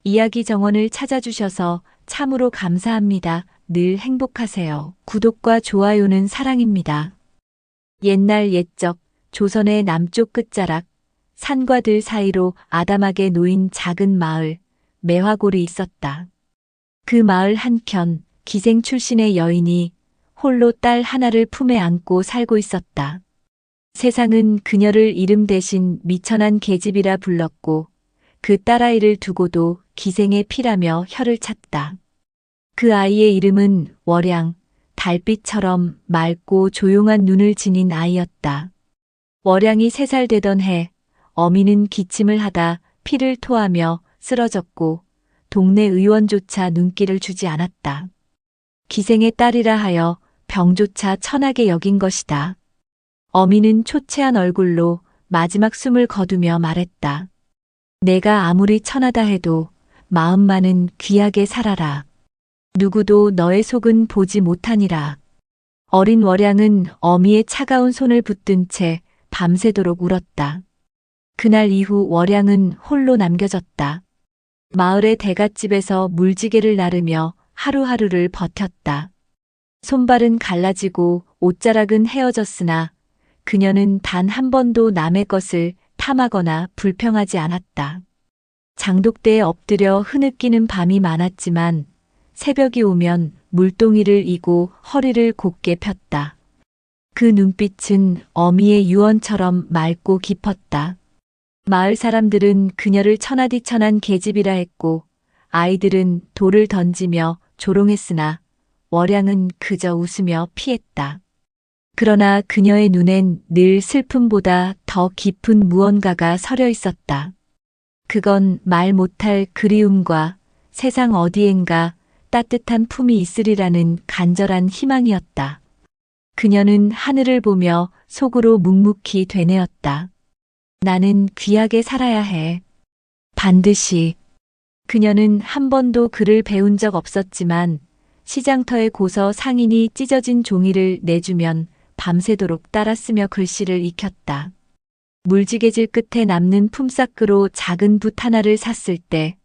이야기 정원을 찾아주셔서 참으로 감사합니다. 늘 행복하세요. 구독과 좋아요는 사랑입니다. 옛날 옛적 조선의 남쪽 끝자락 산과 들 사이로 아담하게 놓인 작은 마을 매화골이 있었다. 그 마을 한켠 기생 출신의 여인이 홀로 딸 하나를 품에 안고 살고 있었다. 세상은 그녀를 이름 대신 미천한 계집이라 불렀고 그 딸아이를 두고도 기생의 피라며 혀를 찼다. 그 아이의 이름은 월양, 달빛처럼 맑고 조용한 눈을 지닌 아이였다. 월양이 3살 되던 해 어미는 기침을 하다 피를 토하며 쓰러졌고 동네 의원조차 눈길을 주지 않았다. 기생의 딸이라 하여 병조차 천하게 여긴 것이다. 어미는 초췌한 얼굴로 마지막 숨을 거두며 말했다. 내가 아무리 천하다 해도 마음만은 귀하게 살아라. 누구도 너의 속은 보지 못하니라. 어린 월양은 어미의 차가운 손을 붙든 채 밤새도록 울었다. 그날 이후 월양은 홀로 남겨졌다. 마을의 대갓집에서 물지개를 나르며 하루하루를 버텼다. 손발은 갈라지고 옷자락은 헤어졌으나 그녀는 단 한 번도 남의 것을 탐하거나 불평하지 않았다. 장독대에 엎드려 흐느끼는 밤이 많았지만 새벽이 오면 물동이를 이고 허리를 곧게 폈다. 그 눈빛은 어미의 유언처럼 맑고 깊었다. 마을 사람들은 그녀를 천하디천한 계집이라 했고 아이들은 돌을 던지며 조롱했으나 월양은 그저 웃으며 피했다. 그러나 그녀의 눈엔 늘 슬픔보다 더 깊은 무언가가 서려 있었다. 그건 말 못할 그리움과 세상 어디엔가 따뜻한 품이 있으리라는 간절한 희망이었다. 그녀는 하늘을 보며 속으로 묵묵히 되뇌었다. 나는 귀하게 살아야 해. 반드시. 그녀는 한 번도 글을 배운 적 없었지만 시장터에 고서 상인이 찢어진 종이를 내주면 밤새도록 따라 쓰며 글씨를 익혔다. 물지개질 끝에 남는 품삯으로 작은 붓 하나를 샀을 때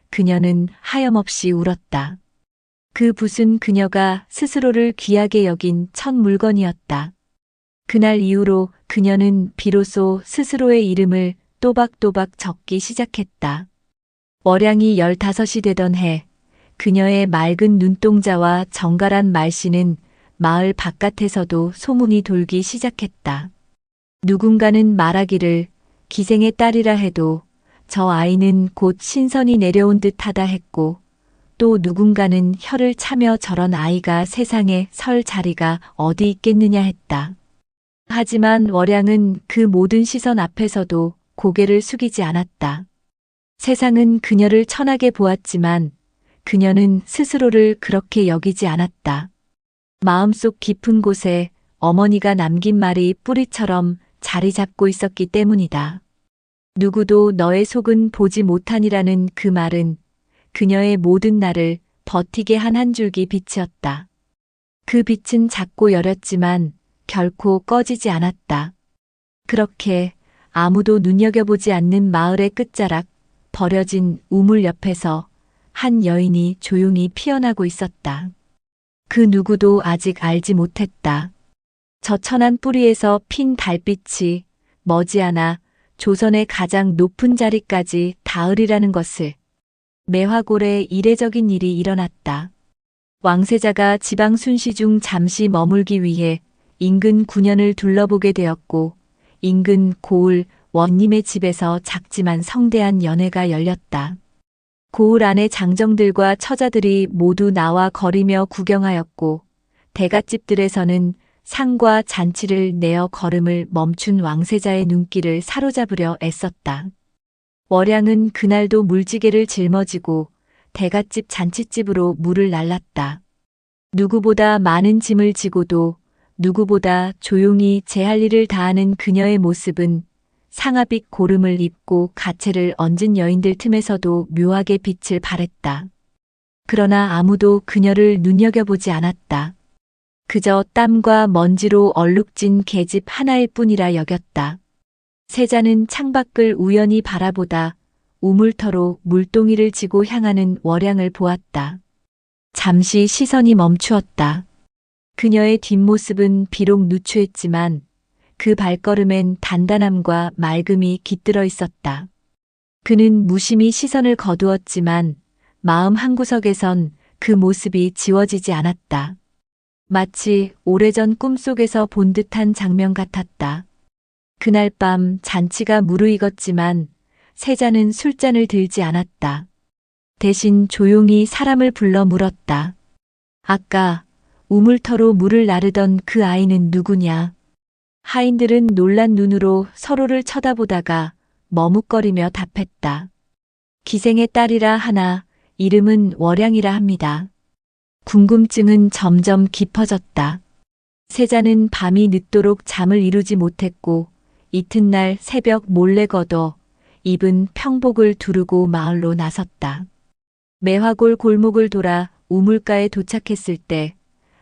그녀는 하염없이 울었다. 그 붓은 그녀가 스스로를 귀하게 여긴 첫 물건이었다. 그날 이후로 그녀는 비로소 스스로의 이름을 또박또박 적기 시작했다. 월양이 15이 되던 해 그녀의 맑은 눈동자와 정갈한 말씨는 마을 바깥에서도 소문이 돌기 시작했다. 누군가는 말하기를 기생의 딸이라 해도 저 아이는 곧 신선이 내려온 듯하다 했고 또 누군가는 혀를 차며 저런 아이가 세상에 설 자리가 어디 있겠느냐 했다. 하지만 월양은 그 모든 시선 앞에서도 고개를 숙이지 않았다. 세상은 그녀를 천하게 보았지만 그녀는 스스로를 그렇게 여기지 않았다. 마음속 깊은 곳에 어머니가 남긴 말이 뿌리처럼 자리 잡고 있었기 때문이다. 누구도 너의 속은 보지 못하니라는 그 말은 그녀의 모든 날을 버티게 한 한 줄기 빛이었다. 그 빛은 작고 여렸지만 결코 꺼지지 않았다. 그렇게 아무도 눈여겨보지 않는 마을의 끝자락 버려진 우물 옆에서 한 여인이 조용히 피어나고 있었다. 그 누구도 아직 알지 못했다. 저 천한 뿌리에서 핀 달빛이 머지않아 조선의 가장 높은 자리까지 닿으리라는 것을. 매화골에 이례적인 일이 일어났다. 왕세자가 지방 순시 중 잠시 머물기 위해 인근 군현을 둘러보게 되었고 인근 고을 원님의 집에서 작지만 성대한 연회가 열렸다. 고을 안의 장정들과 처자들이 모두 나와 거리며 구경하였고 대갓집들에서는 상과 잔치를 내어 걸음을 멈춘 왕세자의 눈길을 사로잡으려 애썼다. 월양은 그날도 물지개를 짊어지고 대갓집 잔치집으로 물을 날랐다. 누구보다 많은 짐을 지고도 누구보다 조용히 제 할 일을 다하는 그녀의 모습은 상아빛 고름을 입고 가채를 얹은 여인들 틈에서도 묘하게 빛을 발했다. 그러나 아무도 그녀를 눈여겨보지 않았다. 그저 땀과 먼지로 얼룩진 계집 하나일 뿐이라 여겼다. 세자는 창밖을 우연히 바라보다 우물터로 물동이를 지고 향하는 월양을 보았다. 잠시 시선이 멈추었다. 그녀의 뒷모습은 비록 누추했지만 그 발걸음엔 단단함과 맑음이 깃들어 있었다. 그는 무심히 시선을 거두었지만 마음 한구석에선 그 모습이 지워지지 않았다. 마치 오래전 꿈속에서 본 듯한 장면 같았다. 그날 밤 잔치가 무르익었지만 세자는 술잔을 들지 않았다. 대신 조용히 사람을 불러 물었다. 아까 우물터로 물을 나르던 그 아이는 누구냐? 하인들은 놀란 눈으로 서로를 쳐다보다가 머뭇거리며 답했다. 기생의 딸이라 하나 이름은 월양이라 합니다. 궁금증은 점점 깊어졌다. 세자는 밤이 늦도록 잠을 이루지 못했고 이튿날 새벽 몰래 걷어 입은 평복을 두르고 마을로 나섰다. 매화골 골목을 돌아 우물가에 도착했을 때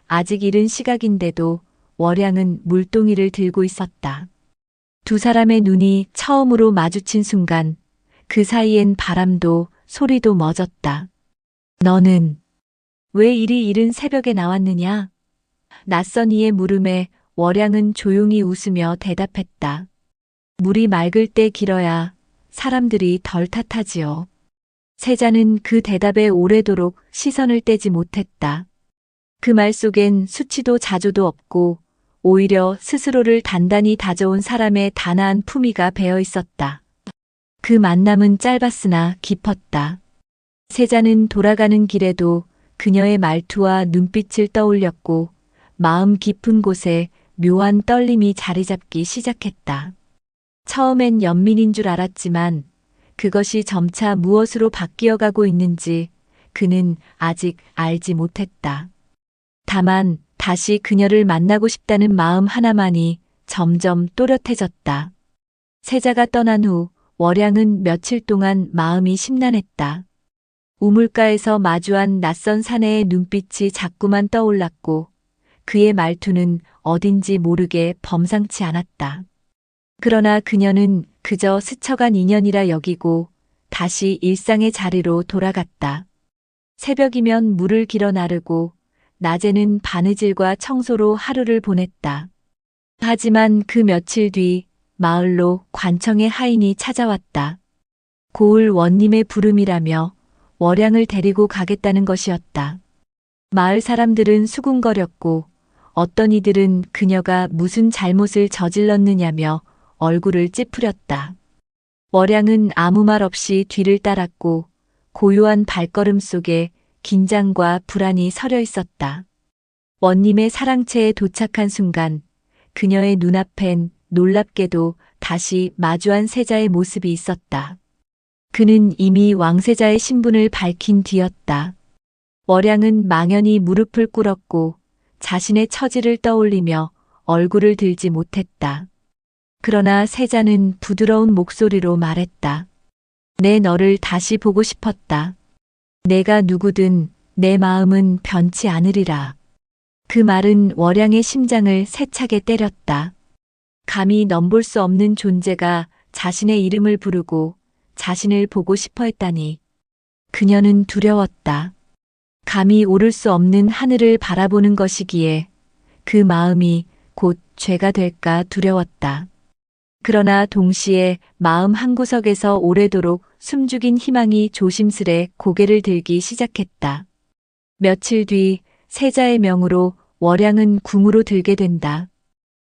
아직 이른 시각인데도 월양은 물동이를 들고 있었다. 두 사람의 눈이 처음으로 마주친 순간 그 사이엔 바람도 소리도 멎었다. 너는 왜 이리 이른 새벽에 나왔느냐? 낯선 이의 물음에 월양은 조용히 웃으며 대답했다. 물이 맑을 때 길어야 사람들이 덜 탓하지요. 세자는 그 대답에 오래도록 시선을 떼지 못했다. 그 말 속엔 수치도 자조도 없고 오히려 스스로를 단단히 다져온 사람의 단아한 품위가 배어 있었다. 그 만남은 짧았으나 깊었다. 세자는 돌아가는 길에도 그녀의 말투와 눈빛을 떠올렸고 마음 깊은 곳에 묘한 떨림이 자리 잡기 시작했다. 처음엔 연민인 줄 알았지만 그것이 점차 무엇으로 바뀌어가고 있는지 그는 아직 알지 못했다. 다만 다시 그녀를 만나고 싶다는 마음 하나만이 점점 또렷해졌다. 세자가 떠난 후 월양은 며칠 동안 마음이 심란했다. 우물가에서 마주한 낯선 사내의 눈빛이 자꾸만 떠올랐고 그의 말투는 어딘지 모르게 범상치 않았다. 그러나 그녀는 그저 스쳐간 인연이라 여기고 다시 일상의 자리로 돌아갔다. 새벽이면 물을 길어 나르고 낮에는 바느질과 청소로 하루를 보냈다. 하지만 그 며칠 뒤 마을로 관청의 하인이 찾아왔다. 고을 원님의 부름이라며 월양을 데리고 가겠다는 것이었다. 마을 사람들은 수군거렸고 어떤 이들은 그녀가 무슨 잘못을 저질렀느냐며 얼굴을 찌푸렸다. 월양은 아무 말 없이 뒤를 따랐고 고요한 발걸음 속에 긴장과 불안이 서려 있었다. 원님의 사랑채에 도착한 순간 그녀의 눈앞엔 놀랍게도 다시 마주한 세자의 모습이 있었다. 그는 이미 왕세자의 신분을 밝힌 뒤였다. 월양은 망연히 무릎을 꿇었고 자신의 처지를 떠올리며 얼굴을 들지 못했다. 그러나 세자는 부드러운 목소리로 말했다. 내 너를 다시 보고 싶었다. 내가 누구든 내 마음은 변치 않으리라. 그 말은 월양의 심장을 세차게 때렸다. 감히 넘볼 수 없는 존재가 자신의 이름을 부르고 자신을 보고 싶어 했다니. 그녀는 두려웠다. 감히 오를 수 없는 하늘을 바라보는 것이기에 그 마음이 곧 죄가 될까 두려웠다. 그러나 동시에 마음 한구석에서 오래도록 숨죽인 희망이 조심스레 고개를 들기 시작했다. 며칠 뒤 세자의 명으로 월양은 궁으로 들게 된다.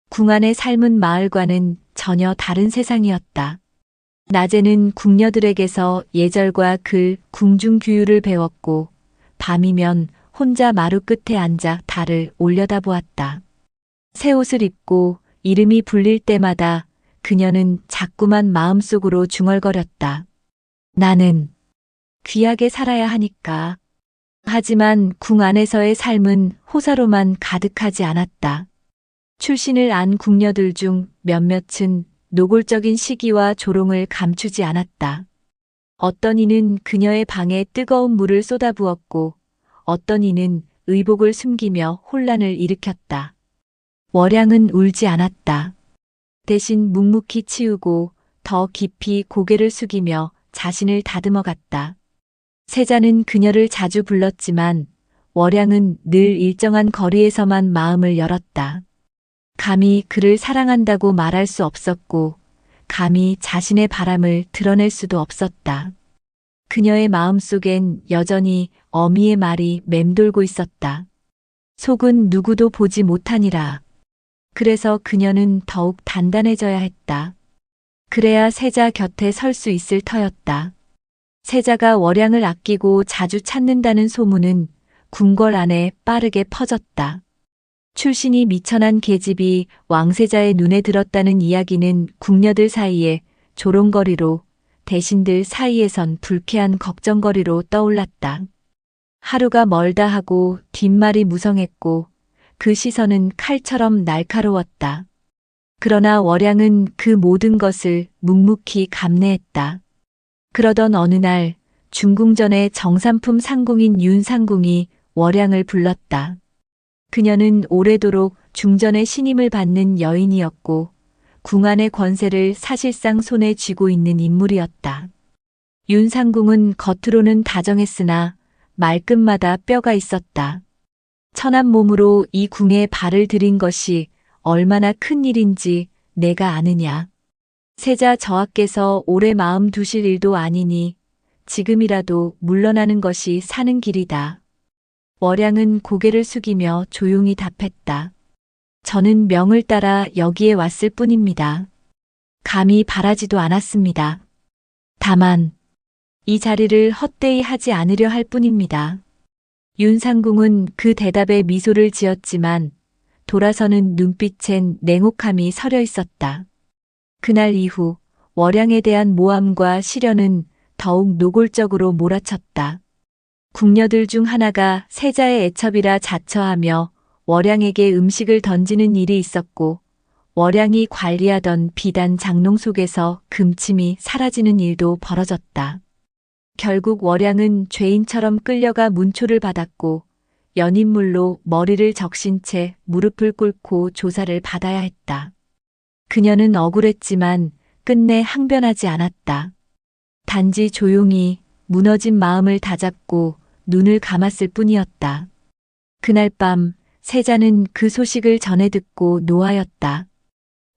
궁 안의 삶은 마을과는 전혀 다른 세상이었다. 낮에는 궁녀들에게서 예절과 글, 궁중규율을 배웠고 밤이면 혼자 마루 끝에 앉아 달을 올려다보았다. 새 옷을 입고 이름이 불릴 때마다 그녀는 자꾸만 마음속으로 중얼거렸다. 나는 귀하게 살아야 하니까. 하지만 궁 안에서의 삶은 호사로만 가득하지 않았다. 출신을 안 궁녀들 중 몇몇은 노골적인 시기와 조롱을 감추지 않았다. 어떤 이는 그녀의 방에 뜨거운 물을 쏟아부었고 어떤 이는 의복을 숨기며 혼란을 일으켰다. 월양은 울지 않았다. 대신 묵묵히 치우고 더 깊이 고개를 숙이며 자신을 다듬어 갔다. 세자는 그녀를 자주 불렀지만 월양은 늘 일정한 거리에서만 마음을 열었다. 감히 그를 사랑한다고 말할 수 없었고, 감히 자신의 바람을 드러낼 수도 없었다. 그녀의 마음속엔 여전히 어미의 말이 맴돌고 있었다. 속은 누구도 보지 못하니라. 그래서 그녀는 더욱 단단해져야 했다. 그래야 세자 곁에 설 수 있을 터였다. 세자가 월양을 아끼고 자주 찾는다는 소문은 궁궐 안에 빠르게 퍼졌다. 출신이 미천한 계집이 왕세자의 눈에 들었다는 이야기는 궁녀들 사이에 조롱거리로, 대신들 사이에선 불쾌한 걱정거리로 떠올랐다. 하루가 멀다 하고 뒷말이 무성했고 그 시선은 칼처럼 날카로웠다. 그러나 월양은 그 모든 것을 묵묵히 감내했다. 그러던 어느 날 중궁전의 정삼품 상궁인 윤상궁이 월양을 불렀다. 그녀는 오래도록 중전의 신임을 받는 여인이었고 궁안의 권세를 사실상 손에 쥐고 있는 인물이었다. 윤상궁은 겉으로는 다정했으나 말끝마다 뼈가 있었다. 천한 몸으로 이 궁에 발을 들인 것이 얼마나 큰 일인지 내가 아느냐. 세자 저하께서 오래 마음 두실 일도 아니니 지금이라도 물러나는 것이 사는 길이다. 월양은 고개를 숙이며 조용히 답했다. 저는 명을 따라 여기에 왔을 뿐입니다. 감히 바라지도 않았습니다. 다만 이 자리를 헛되이 하지 않으려 할 뿐입니다. 윤상궁은 그 대답에 미소를 지었지만 돌아서는 눈빛엔 냉혹함이 서려 있었다. 그날 이후 월양에 대한 모함과 시련은 더욱 노골적으로 몰아쳤다. 궁녀들 중 하나가 세자의 애첩이라 자처하며 월양에게 음식을 던지는 일이 있었고 월양이 관리하던 비단 장롱 속에서 금침이 사라지는 일도 벌어졌다. 결국 월양은 죄인처럼 끌려가 문초를 받았고 연인물로 머리를 적신 채 무릎을 꿇고 조사를 받아야 했다. 그녀는 억울했지만 끝내 항변하지 않았다. 단지 조용히 무너진 마음을 다잡고 눈을 감았을 뿐이었다. 그날 밤 세자는 그 소식을 전해 듣고 노하였다.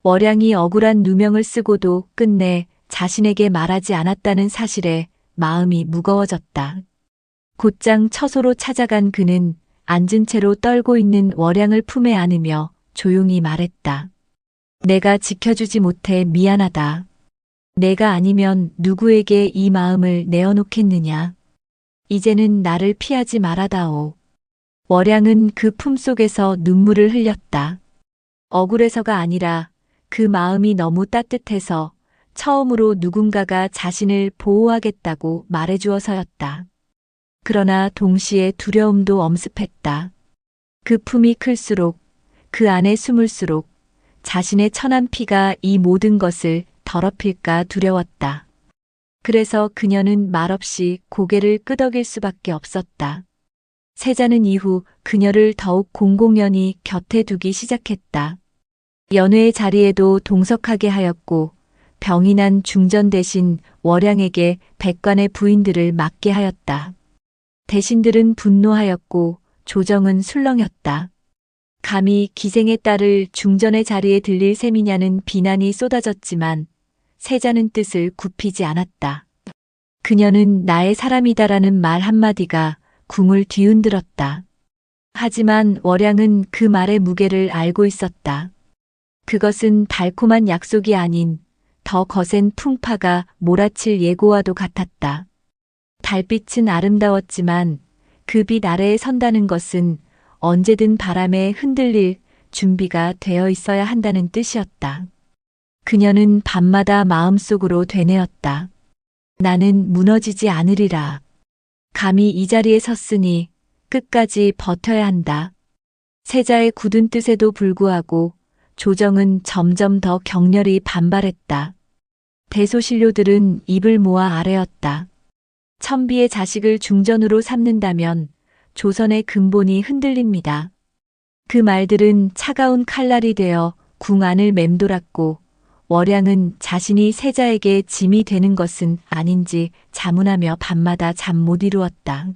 월양이 억울한 누명을 쓰고도 끝내 자신에게 말하지 않았다는 사실에 마음이 무거워졌다. 곧장 처소로 찾아간 그는 앉은 채로 떨고 있는 월양을 품에 안으며 조용히 말했다. 내가 지켜주지 못해 미안하다. 내가 아니면 누구에게 이 마음을 내어놓겠느냐. 이제는 나를 피하지 말아다오. 월양은 그 품속에서 눈물을 흘렸다. 억울해서가 아니라 그 마음이 너무 따뜻해서 처음으로 누군가가 자신을 보호하겠다고 말해주어서였다. 그러나 동시에 두려움도 엄습했다. 그 품이 클수록 그 안에 숨을수록 자신의 천한 피가 이 모든 것을 더럽힐까 두려웠다. 그래서 그녀는 말없이 고개를 끄덕일 수밖에 없었다. 세자는 이후 그녀를 더욱 공공연히 곁에 두기 시작했다. 연회의 자리에도 동석하게 하였고 병이 난 중전 대신 월양에게 백관의 부인들을 맡게 하였다. 대신들은 분노하였고 조정은 술렁였다. 감히 기생의 딸을 중전의 자리에 들릴 셈이냐는 비난이 쏟아졌지만 세자는 뜻을 굽히지 않았다. 그녀는 나의 사람이다라는 말 한마디가 궁을 뒤흔들었다. 하지만 월양은 그 말의 무게를 알고 있었다. 그것은 달콤한 약속이 아닌 더 거센 풍파가 몰아칠 예고와도 같았다. 달빛은 아름다웠지만 그 빛 아래에 선다는 것은 언제든 바람에 흔들릴 준비가 되어 있어야 한다는 뜻이었다. 그녀는 밤마다 마음속으로 되뇌었다. 나는 무너지지 않으리라. 감히 이 자리에 섰으니 끝까지 버텨야 한다. 세자의 굳은 뜻에도 불구하고 조정은 점점 더 격렬히 반발했다. 대소신료들은 입을 모아 아뢰었다. 천비의 자식을 중전으로 삼는다면 조선의 근본이 흔들립니다. 그 말들은 차가운 칼날이 되어 궁 안을 맴돌았고 월양은 자신이 세자에게 짐이 되는 것은 아닌지 자문하며 밤마다 잠 못 이루었다.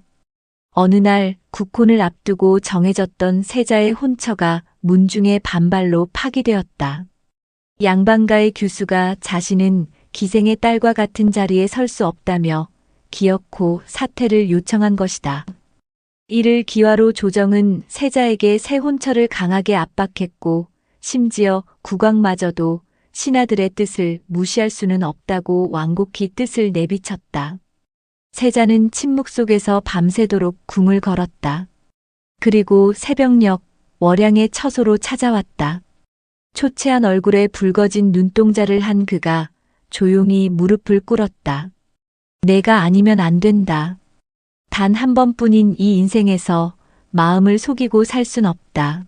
어느 날 국혼을 앞두고 정해졌던 세자의 혼처가 문중의 반발로 파기되었다. 양반가의 규수가 자신은 기생의 딸과 같은 자리에 설 수 없다며 기어코 사퇴를 요청한 것이다. 이를 기화로 조정은 세자에게 새 혼처를 강하게 압박했고 심지어 국왕마저도 신하들의 뜻을 무시할 수는 없다고 완곡히 뜻을 내비쳤다. 세자는 침묵 속에서 밤새도록 궁을 걸었다. 그리고 새벽녘 월양의 처소로 찾아왔다. 초췌한 얼굴에 붉어진 눈동자를 한 그가 조용히 무릎을 꿇었다. 내가 아니면 안 된다. 단 한 번뿐인 이 인생에서 마음을 속이고 살 순 없다.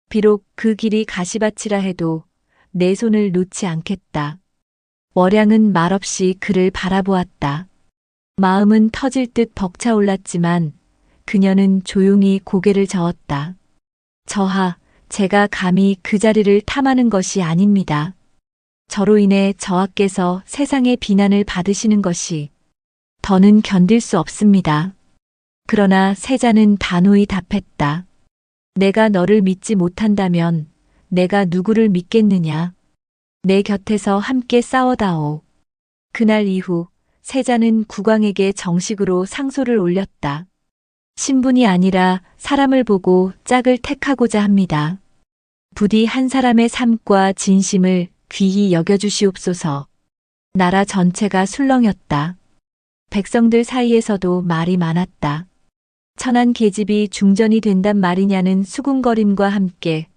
비록 그 길이 가시밭이라 해도 내 손을 놓지 않겠다. 월양은 말없이 그를 바라보았다. 마음은 터질 듯 벅차올랐지만 그녀는 조용히 고개를 저었다. 저하, 제가 감히 그 자리를 탐하는 것이 아닙니다. 저로 인해 저하께서 세상의 비난을 받으시는 것이 더는 견딜 수 없습니다. 그러나 세자는 단호히 답했다. 내가 너를 믿지 못한다면 내가 누구를 믿겠느냐. 내 곁에서 함께 싸워다오. 그날 이후 세자는 국왕에게 정식으로 상소를 올렸다. 신분이 아니라 사람을 보고 짝을 택하고자 합니다. 부디 한 사람의 삶과 진심을 귀히 여겨주시옵소서. 나라 전체가 술렁였다. 백성들 사이에서도 말이 많았다. 천한 계집이 중전이 된단 말이냐는 수군거림과 함께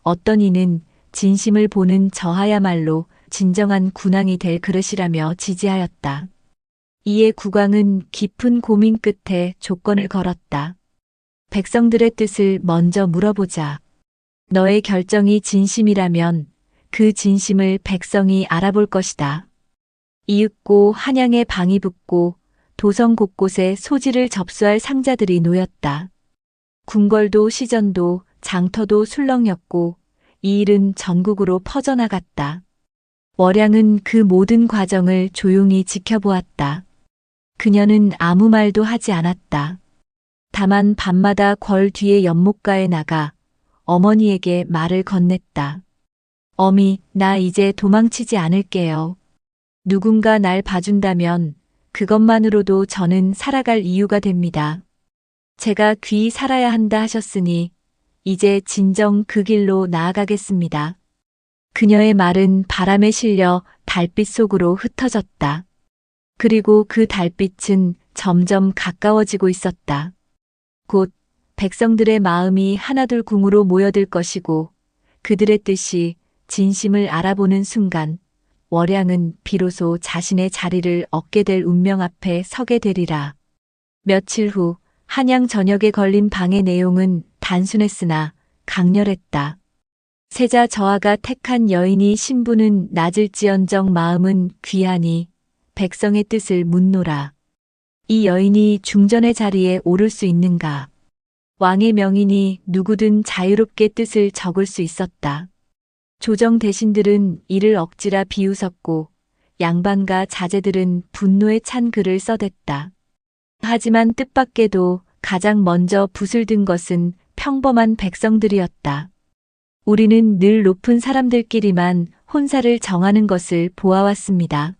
어떤 이는 진심을 보는 저하야말로 진정한 군왕이 될 그릇이라며 지지하였다. 이에 국왕은 깊은 고민 끝에 조건을 걸었다. 백성들의 뜻을 먼저 물어보자. 너의 결정이 진심이라면 그 진심을 백성이 알아볼 것이다. 이윽고 한양에 방이 붙고 도성 곳곳에 소지를 접수할 상자들이 놓였다. 궁궐도 시전도 장터도 술렁였고 이 일은 전국으로 퍼져나갔다. 월양은 그 모든 과정을 조용히 지켜보았다. 그녀는 아무 말도 하지 않았다. 다만 밤마다 궐 뒤에 연못가에 나가 어머니에게 말을 건넸다. 어미, 나 이제 도망치지 않을게요. 누군가 날 봐준다면 그것만으로도 저는 살아갈 이유가 됩니다. 제가 귀히 살아야 한다 하셨으니 이제 진정 그 길로 나아가겠습니다. 그녀의 말은 바람에 실려 달빛 속으로 흩어졌다. 그리고 그 달빛은 점점 가까워지고 있었다. 곧 백성들의 마음이 하나둘 궁으로 모여들 것이고 그들의 뜻이 진심을 알아보는 순간 월양은 비로소 자신의 자리를 얻게 될 운명 앞에 서게 되리라. 며칠 후 한양 전역에 걸린 방의 내용은 단순했으나 강렬했다. 세자 저하가 택한 여인이 신분은 낮을지언정 마음은 귀하니 백성의 뜻을 묻노라. 이 여인이 중전의 자리에 오를 수 있는가? 왕의 명인이 누구든 자유롭게 뜻을 적을 수 있었다. 조정 대신들은 이를 억지라 비웃었고 양반과 자제들은 분노에 찬 글을 써댔다. 하지만 뜻밖에도 가장 먼저 붓을 든 것은 평범한 백성들이었다. 우리는 늘 높은 사람들끼리만 혼사를 정하는 것을 보아왔습니다.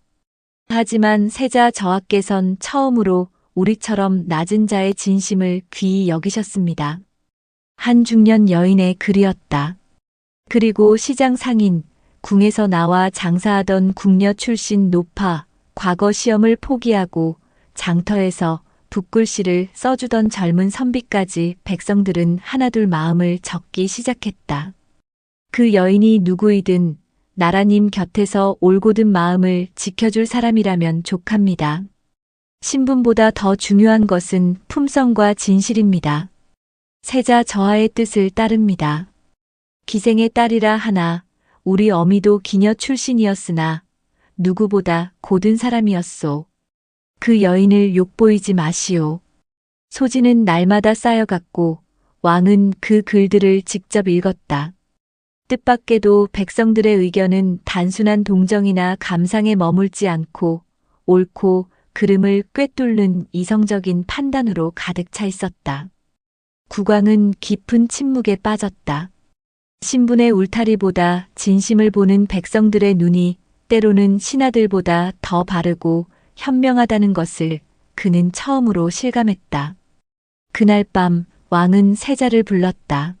하지만 세자 저하께선 처음으로 우리처럼 낮은 자의 진심을 귀히 여기셨습니다. 한 중년 여인의 글이었다. 그리고 시장 상인, 궁에서 나와 장사하던 궁녀 출신 노파, 과거 시험을 포기하고 장터에서 붓글씨를 써주던 젊은 선비까지 백성들은 하나둘 마음을 적기 시작했다. 그 여인이 누구이든 나라님 곁에서 올곧은 마음을 지켜줄 사람이라면 족합니다. 신분보다 더 중요한 것은 품성과 진실입니다. 세자 저하의 뜻을 따릅니다. 기생의 딸이라 하나 우리 어미도 기녀 출신이었으나 누구보다 고든 사람이었소. 그 여인을 욕보이지 마시오. 소지는 날마다 쌓여갔고 왕은 그 글들을 직접 읽었다. 뜻밖에도 백성들의 의견은 단순한 동정이나 감상에 머물지 않고 옳고 그름을 꿰뚫는 이성적인 판단으로 가득 차 있었다. 국왕은 깊은 침묵에 빠졌다. 신분의 울타리보다 진심을 보는 백성들의 눈이 때로는 신하들보다 더 바르고 현명하다는 것을 그는 처음으로 실감했다. 그날 밤 왕은 세자를 불렀다.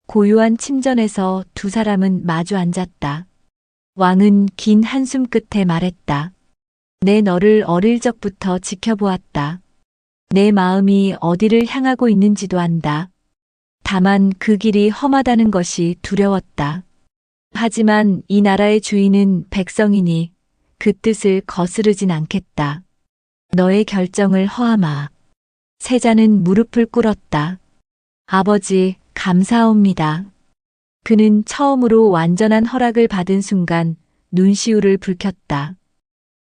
고요한 침전에서 두 사람은 마주 앉았다. 왕은 긴 한숨 끝에 말했다. 내 너를 어릴 적부터 지켜보았다. 내 마음이 어디를 향하고 있는지도 안다. 다만 그 길이 험하다는 것이 두려웠다. 하지만 이 나라의 주인은 백성이니 그 뜻을 거스르진 않겠다. 너의 결정을 허하마. 세자는 무릎을 꿇었다. 아버지, 감사합니다. 그는 처음으로 완전한 허락을 받은 순간 눈시울을 붉혔다.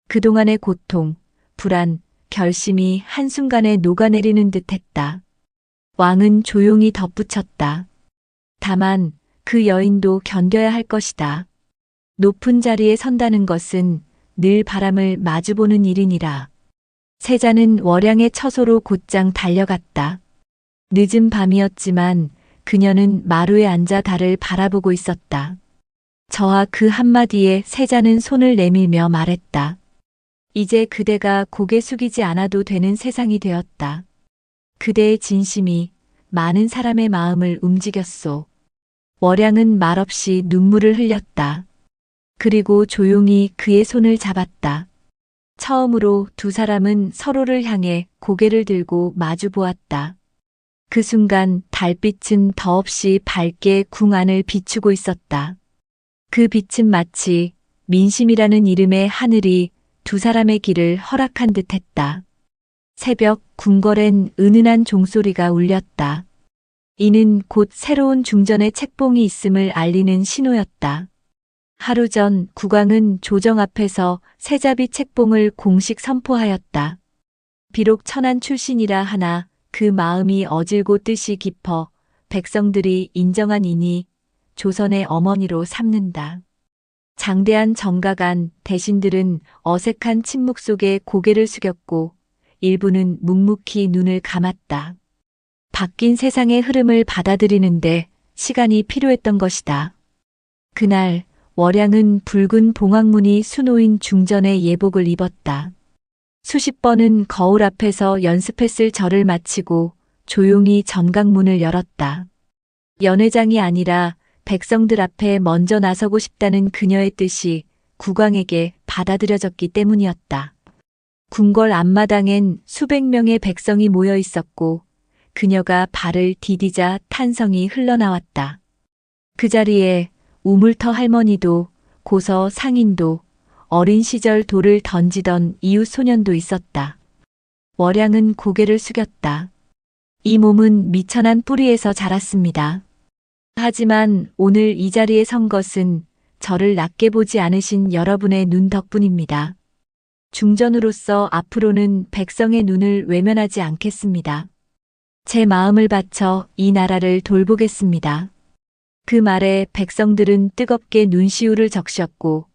그동안의 고통, 불안, 결심이 한순간에 녹아내리는 듯했다. 왕은 조용히 덧붙였다. 다만 그 여인도 견뎌야 할 것이다. 높은 자리에 선다는 것은 늘 바람을 마주보는 일이니라. 세자는 월양의 처소로 곧장 달려갔다. 늦은 밤이었지만 그녀는 마루에 앉아 달을 바라보고 있었다. 저하 그 한마디에 세자는 손을 내밀며 말했다. 이제 그대가 고개 숙이지 않아도 되는 세상이 되었다. 그대의 진심이 많은 사람의 마음을 움직였소. 월양은 말없이 눈물을 흘렸다. 그리고 조용히 그의 손을 잡았다. 처음으로 두 사람은 서로를 향해 고개를 들고 마주 보았다. 그 순간 달빛은 더없이 밝게 궁 안을 비추고 있었다. 그 빛은 마치 민심이라는 이름의 하늘이 두 사람의 길을 허락한 듯했다. 새벽 궁궐엔 은은한 종소리가 울렸다. 이는 곧 새로운 중전의 책봉이 있음을 알리는 신호였다. 하루 전 국왕은 조정 앞에서 세자비 책봉을 공식 선포하였다. 비록 천한 출신이라 하나 그 마음이 어질고 뜻이 깊어 백성들이 인정한 이니 조선의 어머니로 삼는다. 장대한 정가간 대신들은 어색한 침묵 속에 고개를 숙였고 일부는 묵묵히 눈을 감았다. 바뀐 세상의 흐름을 받아들이는데 시간이 필요했던 것이다. 그날 월양은 붉은 봉황무늬 수놓인 중전의 예복을 입었다. 수십 번은 거울 앞에서 연습했을 절을 마치고 조용히 전각문을 열었다. 연회장이 아니라 백성들 앞에 먼저 나서고 싶다는 그녀의 뜻이 국왕에게 받아들여졌기 때문이었다. 궁궐 앞마당엔 수백 명의 백성이 모여 있었고 그녀가 발을 디디자 탄성이 흘러나왔다. 그 자리에 우물터 할머니도 고서 상인도 어린 시절 돌을 던지던 이웃 소년도 있었다. 월양은 고개를 숙였다. 이 몸은 미천한 뿌리에서 자랐습니다. 하지만 오늘 이 자리에 선 것은 저를 낮게 보지 않으신 여러분의 눈 덕분입니다. 중전으로서 앞으로는 백성의 눈을 외면하지 않겠습니다. 제 마음을 바쳐 이 나라를 돌보겠습니다. 그 말에 백성들은 뜨겁게 눈시울을 적셨고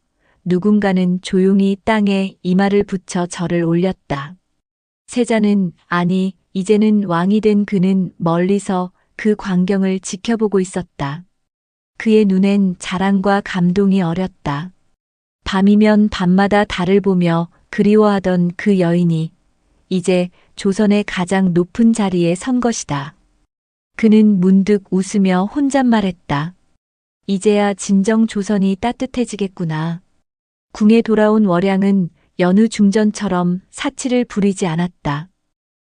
누군가는 조용히 땅에 이마를 붙여 절을 올렸다. 세자는 아니 이제는 왕이 된 그는 멀리서 그 광경을 지켜보고 있었다. 그의 눈엔 자랑과 감동이 어렸다. 밤이면 밤마다 달을 보며 그리워하던 그 여인이 이제 조선의 가장 높은 자리에 선 것이다. 그는 문득 웃으며 혼잣말했다. 이제야 진정 조선이 따뜻해지겠구나. 궁에 돌아온 월양은 여느 중전처럼 사치를 부리지 않았다.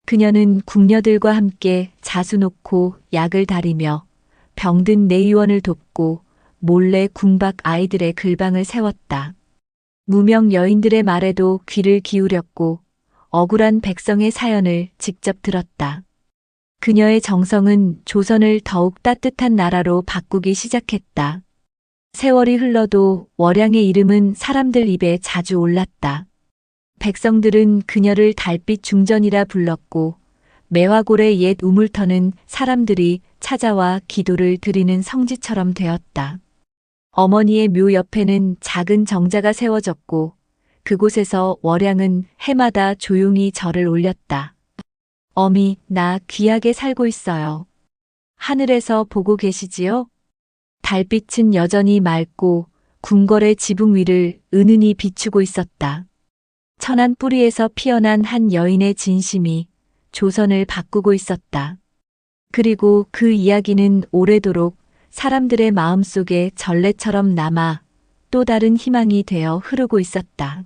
그녀는 궁녀들과 함께 자수 놓고 약을 다리며 병든 내의원을 돕고 몰래 궁 밖 아이들의 글방을 세웠다. 무명 여인들의 말에도 귀를 기울였고 억울한 백성의 사연을 직접 들었다. 그녀의 정성은 조선을 더욱 따뜻한 나라로 바꾸기 시작했다. 세월이 흘러도 월양의 이름은 사람들 입에 자주 올랐다. 백성들은 그녀를 달빛 중전이라 불렀고 매화골의 옛 우물터는 사람들이 찾아와 기도를 드리는 성지처럼 되었다. 어머니의 묘 옆에는 작은 정자가 세워졌고 그곳에서 월양은 해마다 조용히 절을 올렸다. 어미, 나 귀하게 살고 있어요. 하늘에서 보고 계시지요? 달빛은 여전히 맑고 궁궐의 지붕 위를 은은히 비추고 있었다. 천안 뿌리에서 피어난 한 여인의 진심이 조선을 바꾸고 있었다. 그리고 그 이야기는 오래도록 사람들의 마음속에 전래처럼 남아 또 다른 희망이 되어 흐르고 있었다.